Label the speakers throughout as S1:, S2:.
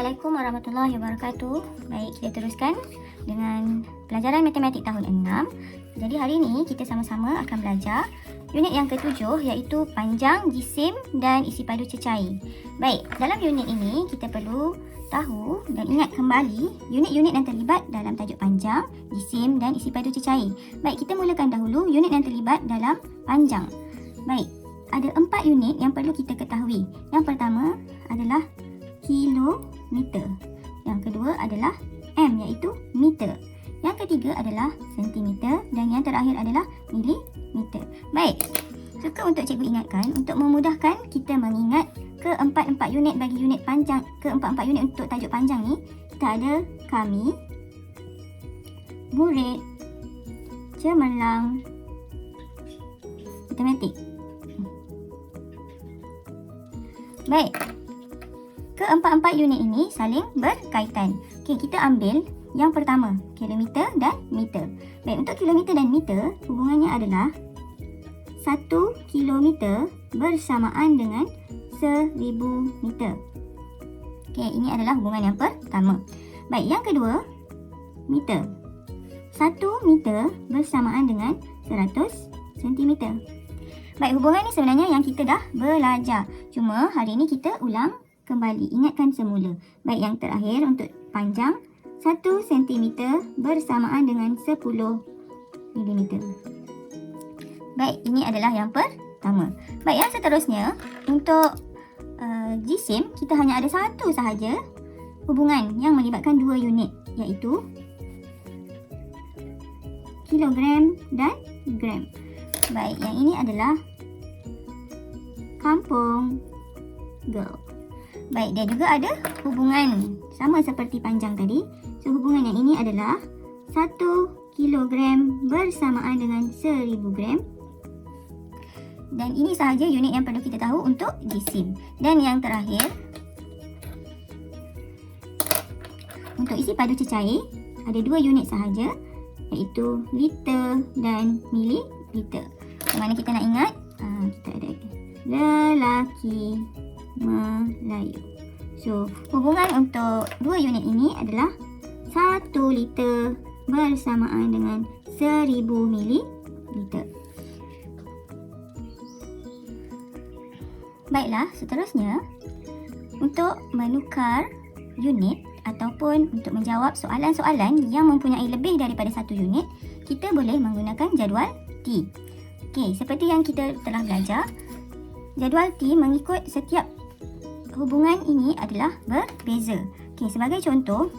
S1: Assalamualaikum warahmatullahi wabarakatuh. Baik, kita teruskan dengan pelajaran matematik tahun 6. Jadi hari ini kita sama-sama akan belajar unit yang ke-7 iaitu panjang, jisim dan isi padu cecair. Baik, dalam unit ini kita perlu tahu dan ingat kembali unit-unit yang terlibat dalam tajuk panjang, jisim dan isi padu cecair. Baik, kita mulakan dahulu unit yang terlibat dalam panjang. Baik, ada 4 unit yang perlu kita ketahui. Yang pertama adalah kilometer. Yang kedua adalah M iaitu meter. Yang ketiga adalah sentimeter dan yang terakhir adalah milimeter. Baik. Suka untuk cikgu ingatkan untuk memudahkan kita mengingat keempat-empat unit bagi unit panjang, keempat-empat unit untuk tajuk panjang ni, kita ada kami, murid, cemerlang, matematik. Baik. Keempat-empat unit ini saling berkaitan. Okey, kita ambil yang pertama, kilometer dan meter. Baik, untuk kilometer dan meter, hubungannya adalah 1 kilometer bersamaan dengan 1000 meter. Okey, ini adalah hubungan yang pertama. Baik, yang kedua, meter. 1 meter bersamaan dengan 100 centimeter. Baik, hubungan ni sebenarnya yang kita dah belajar. Cuma hari ini kita ulang kembali, ingatkan semula. Baik, yang terakhir untuk panjang, 1 cm bersamaan dengan 10 mm. Baik, ini adalah yang pertama. Baik, yang seterusnya untuk jisim, kita hanya ada satu sahaja hubungan yang melibatkan 2 unit, iaitu kilogram dan gram. Baik, yang ini adalah kampung girl. Baik, dia juga ada hubungan sama seperti panjang tadi. So, hubungan yang ini adalah 1 kilogram bersamaan dengan 1000 gram. Dan ini sahaja unit yang perlu kita tahu untuk jisim. Dan yang terakhir, untuk isi padu cecair, ada 2 unit sahaja, iaitu liter dan mililiter. Yang mana kita nak ingat, kita ada lelaki Melayu. So, hubungan untuk 2 unit ini adalah 1 liter bersamaan dengan 1000 mililiter. Baiklah, seterusnya untuk menukar unit ataupun untuk menjawab soalan-soalan yang mempunyai lebih daripada 1 unit, kita boleh menggunakan jadual T. Okey, seperti yang kita telah belajar, jadual T mengikut setiap hubungan ini adalah berbeza. Okey, sebagai contoh,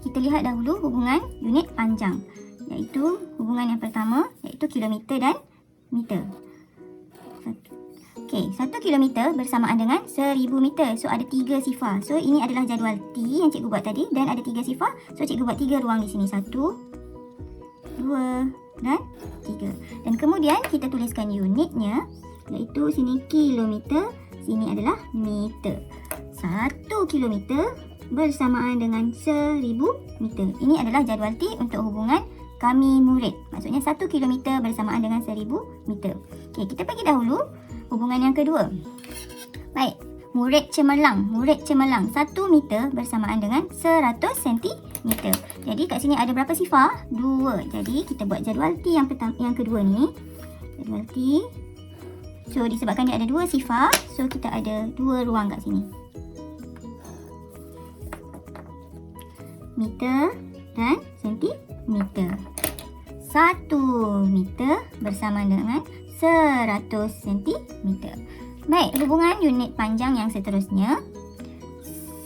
S1: kita lihat dahulu hubungan unit panjang, iaitu hubungan yang pertama, iaitu kilometer dan meter. Okey, 1 kilometer bersamaan dengan 1000 meter. So, ada 3 sifar. So, ini adalah jadual T yang cikgu buat tadi dan ada 3 sifar. So, cikgu buat 3 ruang di sini. 1, 2 dan 3. Dan kemudian kita tuliskan unitnya, iaitu sini kilometer, sini adalah meter. 1 kilometer bersamaan dengan 1000 meter. Ini adalah jadual T untuk hubungan kami murid. Maksudnya 1 kilometer bersamaan dengan 1000 meter. Okey, kita pergi dahulu hubungan yang kedua. Baik, murid cemerlang. Murid cemerlang 1 meter bersamaan dengan 100 cm. Jadi kat sini ada berapa sifar? 2. Jadi kita buat jadual T yang kedua ni. Jadual T. So, disebabkan dia ada 2 sifar, so kita ada 2 ruang kat sini. Meter dan sentimeter. 1 meter bersama dengan 100 cm. Baik, hubungan unit panjang yang seterusnya,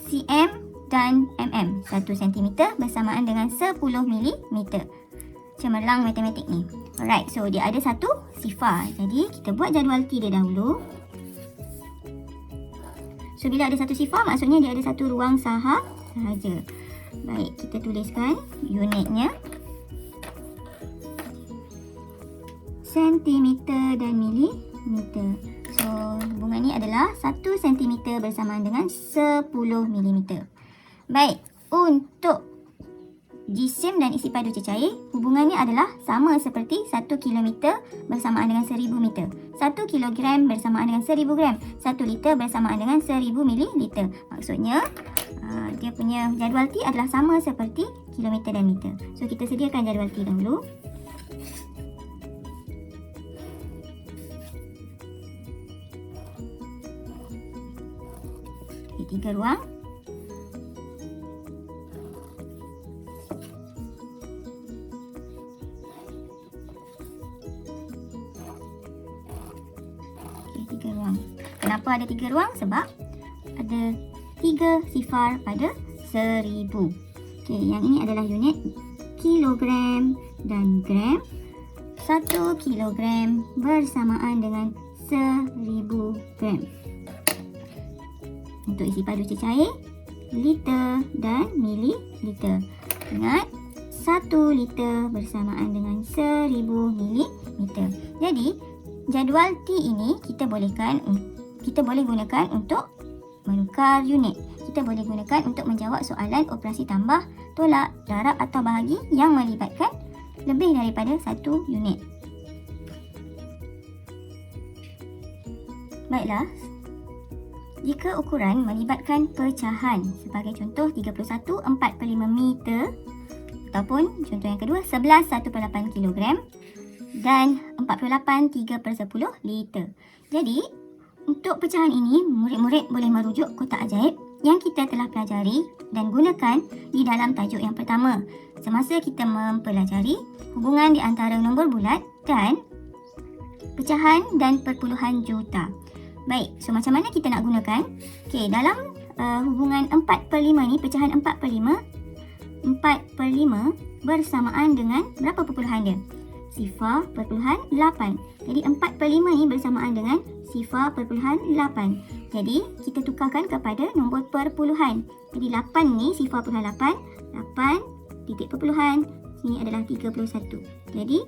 S1: cm dan mm. 1 cm bersamaan dengan 10 mm. Cemerlang matematik ni. Alright, so dia ada 1 sifar. Jadi, kita buat jadual T dia dahulu. So, bila ada 1 sifar, maksudnya dia ada 1 ruang sahaja. Baik, kita tuliskan unitnya. Sentimeter dan milimeter. So, hubungan ni adalah 1 cm bersamaan dengan 10 mm. Baik, untuk jisim dan isi padu cecair, hubungannya adalah sama seperti 1 kilometer bersamaan dengan 1000 meter. 1 kilogram bersamaan dengan 1000 gram. 1 liter bersamaan dengan 1000 mililiter. Maksudnya, dia punya jadual T adalah sama seperti kilometer dan meter. So, kita sediakan jadual T dahulu. Okay, 3 ruang. Tiga ruang. Kenapa ada 3 ruang? Sebab ada 3 sifar pada 1000. Okey, yang ini adalah unit kilogram dan gram. 1 kilogram bersamaan dengan 1000 gram. Untuk isi padu cecair, liter dan mililiter. Ingat, 1 liter bersamaan dengan 1000 mililiter. Jadi, jadual T ini kita boleh gunakan untuk menukar unit. Kita boleh gunakan untuk menjawab soalan operasi tambah, tolak, darab atau bahagi yang melibatkan lebih daripada 1 unit. Baiklah, jika ukuran melibatkan pecahan, sebagai contoh 31/45 meter ataupun contoh yang kedua 11/1/8 kilogram dan 48 3/10 liter. Jadi, untuk pecahan ini, murid-murid boleh merujuk kotak ajaib yang kita telah pelajari dan gunakan di dalam tajuk yang pertama semasa kita mempelajari hubungan di antara nombor bulat dan pecahan dan perpuluhan juta. Baik, so macam mana kita nak gunakan? Okey, dalam hubungan 4/5 ni, pecahan 4/5 bersamaan dengan berapa perpuluhan dia? 0.8. Jadi 4/5 ni bersamaan dengan 0.8. Jadi kita tukarkan kepada nombor perpuluhan. Jadi 8 ni 0.8, 8 titik perpuluhan, sini adalah 31. Jadi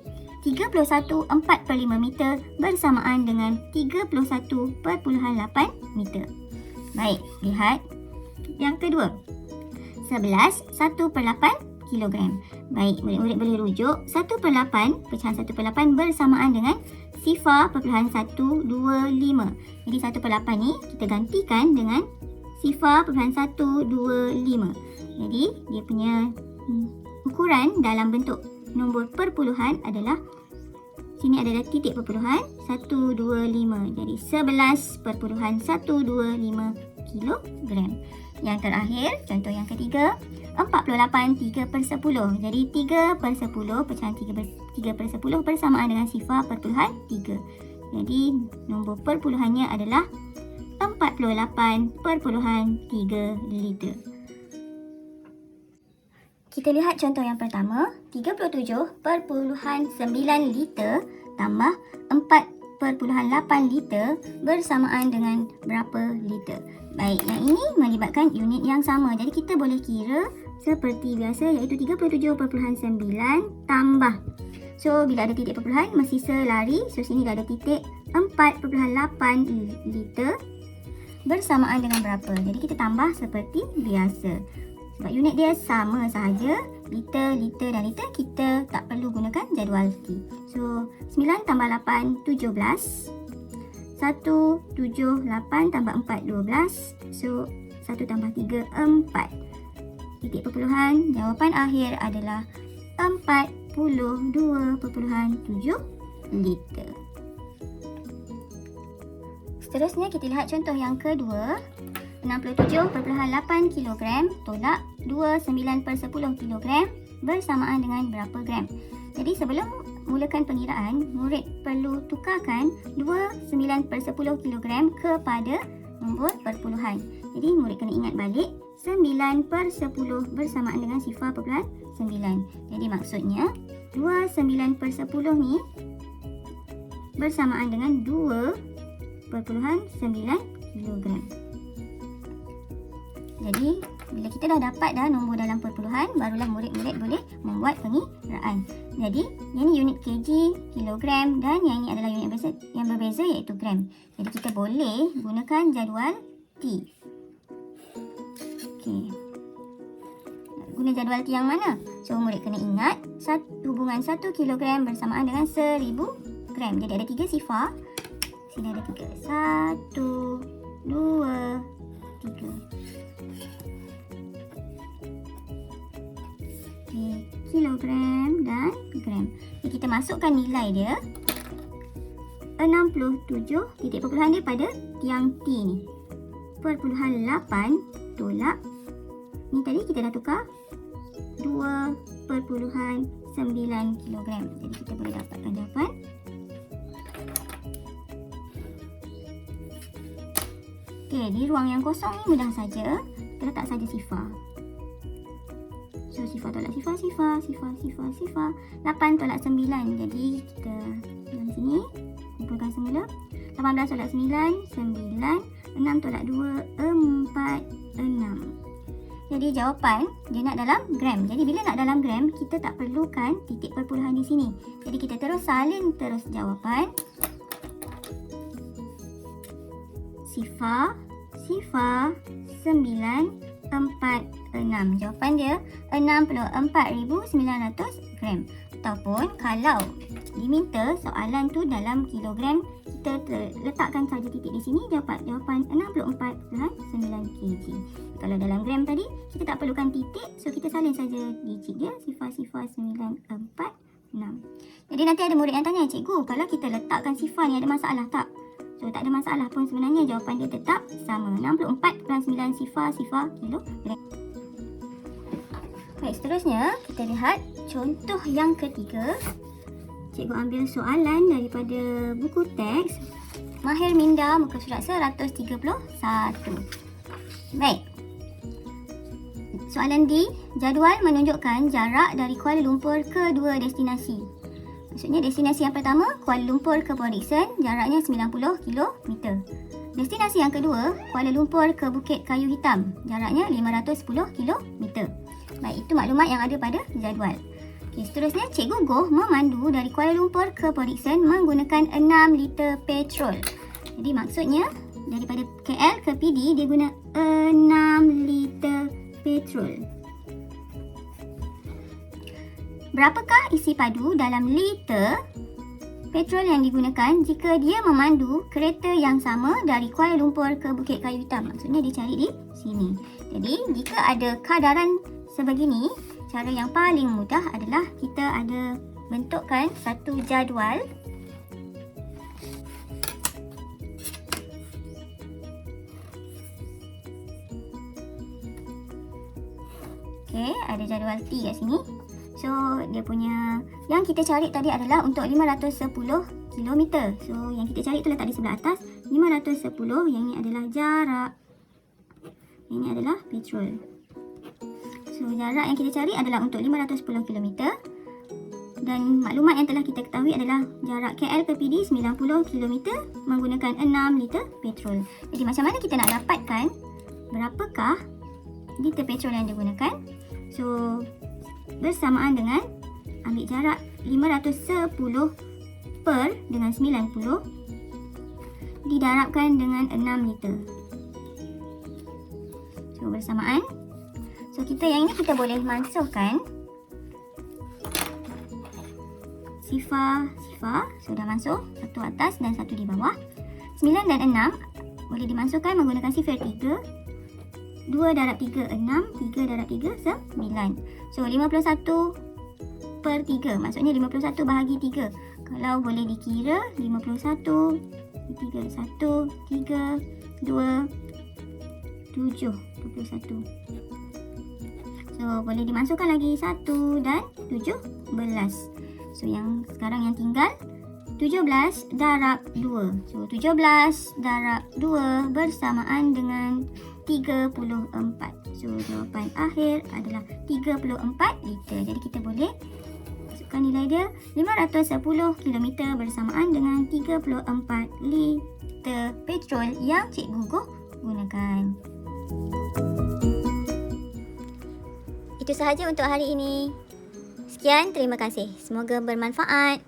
S1: 31/4/5 meter bersamaan dengan 31.8 meter. Baik, lihat yang kedua. 11/1/8 kilogram. Baik, murid-murid boleh rujuk 1/8, pecahan 1/8 bersamaan dengan 0.125. Jadi 1/8 ni kita gantikan dengan 0.125. Jadi dia punya ukuran dalam bentuk nombor perpuluhan adalah, sini adalah titik perpuluhan 125. Jadi 11.125 kilogram. Yang terakhir, contoh yang ketiga, 48 3/10. Jadi 3/10, pecahan 3/10 bersamaan dengan 0.3. Jadi nombor perpuluhannya adalah 48.3 liter. Kita lihat contoh yang pertama, 37.9 liter tambah 4.8 liter bersamaan dengan berapa liter? Baik, yang ini melibatkan unit yang sama. Jadi kita boleh kira seperti biasa, iaitu 37.9 tambah. So, bila ada titik perpuluhan, bersisa lari. So, sini dah ada titik 4.8 liter bersamaan dengan berapa? Jadi kita tambah seperti biasa. Sebab unit dia sama sahaja, liter, liter dan liter, kita tak perlu gunakan jadual T. So, 9 tambah 8, 17. 1, 7, 8 tambah 4, 12. So, 1 tambah 3, 4. Titik perpuluhan, jawapan akhir adalah 42.7 liter. Seterusnya kita lihat contoh yang kedua. 67.8 kg tolak 29/10 kg bersamaan dengan berapa gram? Jadi sebelum mulakan pengiraan, murid perlu tukarkan 29/10 kg kepada nombor perpuluhan. Jadi murid kena ingat balik 9/10 bersamaan dengan 0.9. Jadi maksudnya 29/10 ni bersamaan dengan 2.9 kg. Jadi, bila kita dah dapat nombor dalam perpuluhan, barulah murid-murid boleh membuat pengiraan. Jadi, yang ini unit kg, kilogram dan yang ini adalah unit yang berbeza iaitu gram. Jadi, kita boleh gunakan jadual T. Okey. guna jadual T yang mana? So, murid kena ingat hubungan 1 kilogram bersamaan dengan 1000 gram. Jadi ada 3 sifar. Sini ada 3. 1, 2, 3. Okay, kilogram dan gram. Okay, kita masukkan nilai dia. 67 titik perpuluhan dia pada tiang T ni. Perpuluhan 8 tolak. Ni tadi kita dah tukar 2.9 kilogram. Jadi kita boleh dapatkan jawapan. Okey, di ruang yang kosong ni mudah saja. Kita letak saja sifar. So, sifar tolak sifar, sifar, sifar, sifar, sifar. 8 tolak 9. Jadi, kita dalam sini kumpulkan semula. 18 tolak 9, 9. 6 tolak 2, 4, 6. Jadi, jawapan dia nak dalam gram. Jadi, bila nak dalam gram, kita tak perlukan titik perpuluhan di sini. Jadi, kita terus salin terus jawapan. Sifar, sifar, 9, 4, 6. Jawapan dia 64,900 gram. Ataupun kalau diminta soalan tu dalam kilogram, kita letakkan saja titik di sini, dapat jawapan 64.9 kg. Kalau dalam gram tadi, kita tak perlukan titik, so kita salin saja digit dia, sifar-sifar 946. Jadi nanti ada murid yang tanya, cikgu, kalau kita letakkan sifar ni ada masalah tak? So, tak ada masalah pun sebenarnya, jawapan dia tetap sama. 64.9 sifar kilogram. Baik, seterusnya kita lihat contoh yang ketiga. Cikgu ambil soalan daripada buku teks Mahir Minda muka surat 131. Baik. Soalan D, jadual menunjukkan jarak dari Kuala Lumpur ke dua destinasi. Maksudnya destinasi yang pertama, Kuala Lumpur ke Port Dickson, jaraknya 90 km. Destinasi yang kedua, Kuala Lumpur ke Bukit Kayu Hitam, jaraknya 510 km. Baik, itu maklumat yang ada pada jadual. Okay, seterusnya, Cikgu Goh memandu dari Kuala Lumpur ke Port Dickson menggunakan 6 liter petrol. Jadi maksudnya, daripada KL ke PD, dia guna 6 liter petrol. Berapakah isi padu dalam liter petrol yang digunakan jika dia memandu kereta yang sama dari Kuala Lumpur ke Bukit Kayu Hitam? Maksudnya dia cari di sini. Jadi jika ada kadaran sebegini, cara yang paling mudah adalah kita ada bentukkan satu jadual. Okey, ada jadual T kat sini. So, dia punya yang kita cari tadi adalah untuk 510 km. So, yang kita cari tu letak di sebelah atas. 510, yang ni adalah jarak. Yang ni adalah petrol. So, jarak yang kita cari adalah untuk 510 km. Dan maklumat yang telah kita ketahui adalah jarak KL ke PD 90 km menggunakan 6 liter petrol. Jadi, macam mana kita nak dapatkan berapakah liter petrol yang digunakan? So, bersamaan dengan ambil jarak 510 per dengan 90 didarabkan dengan 6 liter. So, bersamaan. So, kita yang ini kita boleh masukkan sifar. Sudah masuk. Satu atas dan satu di bawah. 9 dan 6 boleh dimasukkan menggunakan sifar 3. 2 darab 3, 6. 3 darab 3, 9. So, 51 per 3. Maksudnya 51 bahagi 3. Kalau boleh dikira, 51, 3, 1, 3, 2, 7, 21. So, boleh dimasukkan lagi 1 dan 17. So, yang sekarang yang tinggal 17 darab 2. So, 17 darab 2 bersamaan dengan 34. So, jawapan akhir adalah 34 liter. Jadi, kita boleh masukkan nilai dia 510 km bersamaan dengan 34 liter petrol yang Cikgu Goh gunakan. Itu sahaja untuk hari ini. Sekian, terima kasih. Semoga bermanfaat.